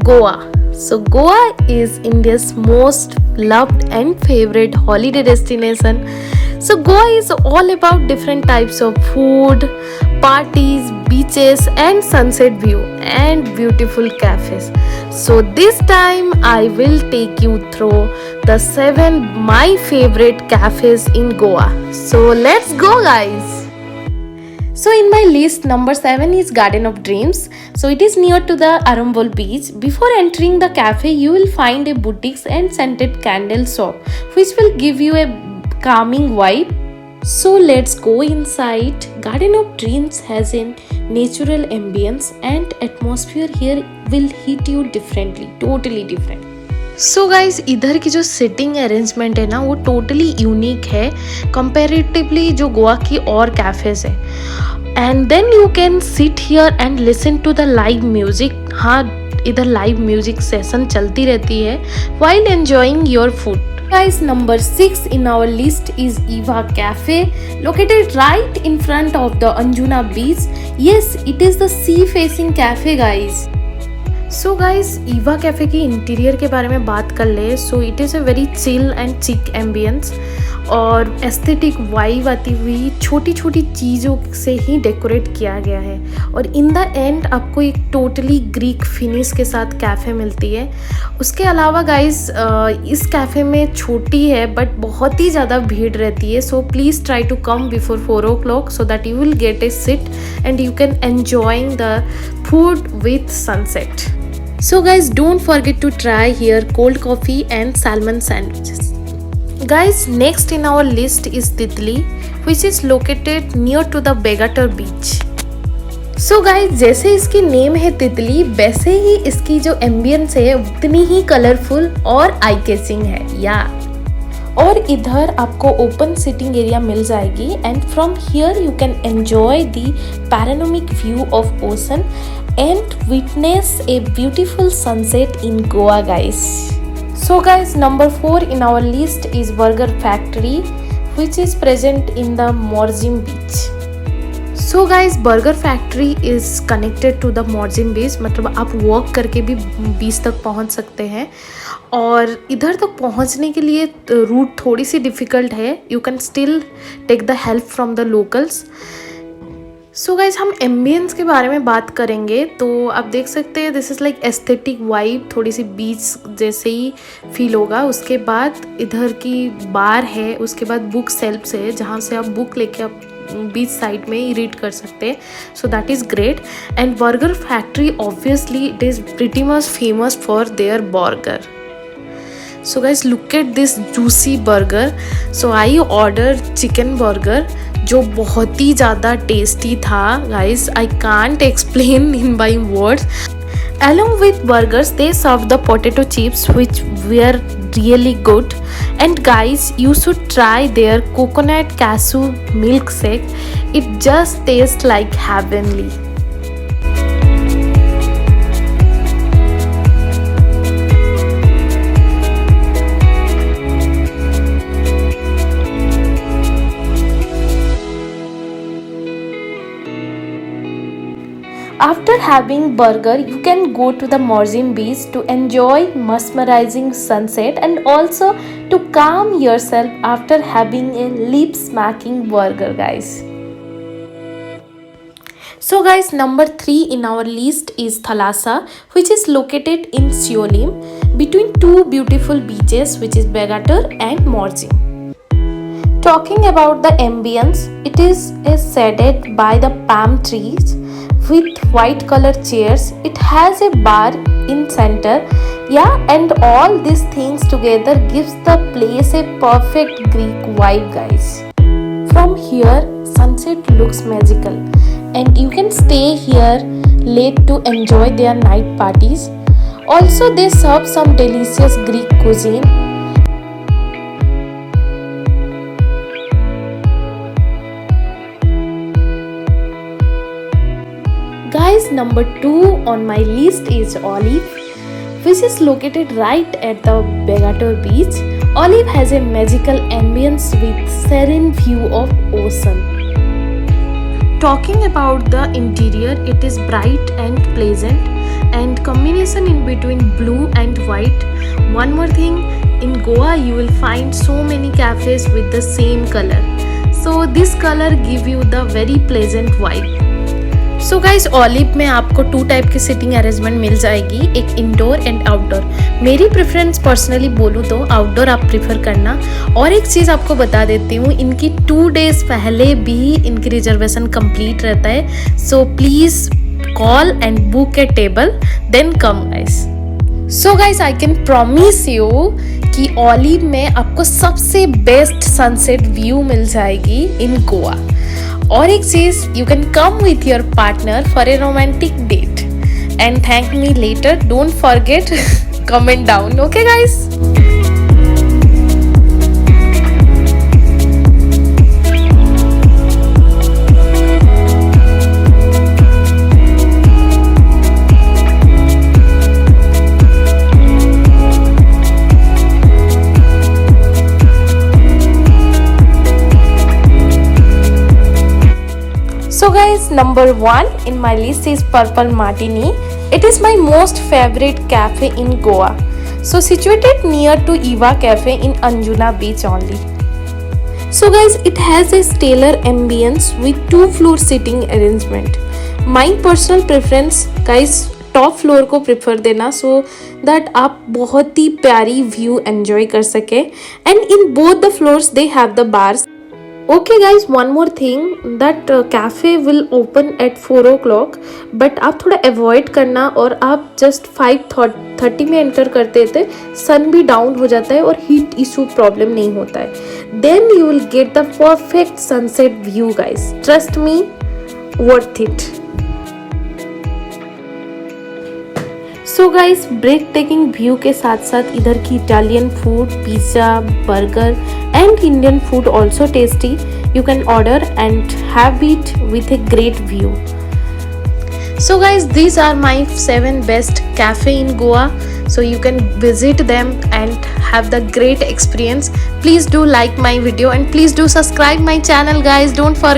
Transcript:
Goa. So Goa is India's most loved and favorite holiday destination. So Goa is all about different types of food, parties, beaches and sunset view and beautiful cafes. So this time I will take you through the 7 my favorite cafes in Goa. So let's go guys. So in my list, number 7 is Garden of Dreams. So it is near to the Arambol beach. Before entering the cafe, you will find a boutiques and scented candle shop, which will give you a calming vibe. So let's go inside. Garden of Dreams has a natural ambience and atmosphere here will hit you differently, totally different. So guys इधर की जो sitting arrangement है ना वो totally unique है comparatively जो गोवा की और कैफेज है. And then you can sit here and listen to the live music. हाँ, इधर लाइव म्यूजिक सेशन चलती रहती है while enjoying your food. Guys, number 6 in our list is Eva Cafe, located right in front of the Anjuna beach. Yes, it is the sea-facing cafe, guys. So guys Eva cafe की interior के बारे में बात कर ले. So it is a very chill and चिक ambience और aesthetic vibe आती हुई छोटी छोटी चीज़ों से ही डेकोरेट किया गया है. और इन द एंड आपको एक टोटली ग्रीक फिनिश के साथ कैफ़े मिलती है. उसके अलावा गाइज इस कैफ़े में छोटी है बट बहुत ही ज़्यादा भीड़ रहती है. So please try to come before 4 o'clock so that you will get a seat and you can enjoying the food with sunset. So guys, don't forget to try here cold coffee and salmon sandwiches. Guys, next in our list is Titli, which is located near to the Begator beach. So guys, जैसे इसकी name है तितली, वैसे ही इसकी जो ambience है उतनी ही colourful और आई कैचिंग है या. और इधर आपको ओपन सिटिंग एरिया मिल जाएगी and from here you can enjoy the panoramic view of ocean and witness a beautiful sunset in Goa, guys. So guys, number 4 in our list is Burger Factory, which is present in the Morzim beach. So guys, Burger Factory is connected to the Morzim beach. मतलब आप walk करके भी बीच तक पहुंच सकते हैं और इधर तक पहुंचने के लिए रूट थोड़ी सी डिफ़िकल्ट है. You can still take the help from the locals. So guys हम एम्बियंस के बारे में बात करेंगे तो आप देख सकते हैं this is like aesthetic vibe, थोड़ी सी बीच जैसे ही फील होगा. उसके बाद इधर की बार है, उसके बाद बुक सेल्फ्स है जहाँ से आप बुक लेके आप बीच साइड में रीड कर सकते हैं. So that is great. And burger factory obviously it is pretty much famous for their burger. So guys, look at this juicy burger. So I ordered chicken burger जो बहुत ही ज़्यादा tasty था guys. I can't explain in my words. Along with burgers, they serve the potato chips which were really good. And guys, you should try their coconut cashew milkshake. It just tastes like heavenly. After having burger, you can go to the Morzim beach to enjoy mesmerizing sunset and also to calm yourself after having a lip-smacking burger, guys. So guys, number 3 in our list is Thalassa, which is located in Siolim between two beautiful beaches which is Begator and Morzim. Talking about the ambience, it is shaded by the palm trees with white color chairs. It has a bar in center, yeah, and all these things together gives the place a perfect Greek vibe, guys. From here sunset looks magical and you can stay here late to enjoy their night parties. Also they serve some delicious Greek cuisine. Guys, number 2 on my list is Olive, which is located right at the Begator beach. Olive has a magical ambience with serene view of ocean. Talking about the interior, it is bright and pleasant and combination in between blue and white. One more thing, in Goa you will find so many cafes with the same color, so this color give you the very pleasant vibe. So guys olive में आपको 2 type की sitting arrangement मिल जाएगी, एक indoor and outdoor. मेरी preference personally बोलूँ तो outdoor आप prefer करना। और एक चीज़ आपको बता देती हूँ, इनकी 2 डेज पहले भी इनकी रिजर्वेशन कंप्लीट रहता है, so please call and book a table then come guys. So guys I can promise you कि ऑलिव में आपको सबसे बेस्ट सनसेट व्यू मिल जाएगी इन गोवा। और एक चीज, you can come with your partner for a romantic date and thank me later. Don't forget comment down, okay guys. So guys, number 1 in my list is Purple Martini. It is my most favorite cafe in Goa. So situated near to Eva Cafe in Anjuna Beach only. So guys, it has a stellar ambience with 2-floor sitting arrangement. My personal preference guys, top floor को prefer देना, so that आप बहुत ही प्यारी view enjoy कर सके। And in both the floors they have the bars. Okay guys, one more thing, that cafe will open at 4 o'clock, but आप थोड़ा avoid करना और आप जस्ट 5:30 में एंटर करते थे, सन भी डाउन हो जाता है और हीट इशू प्रॉब्लम नहीं होता है। Then you will get the perfect sunset view guys, trust me, worth it. So guys, breathtaking view के साथ साथ इधर की Italian food, pizza, burger and Indian food also tasty. You can order and have it with a great view. So guys, these are my 7 best cafe in Goa, so you can visit them and have the great experience. Please do like my video and please do subscribe my channel guys, don't forget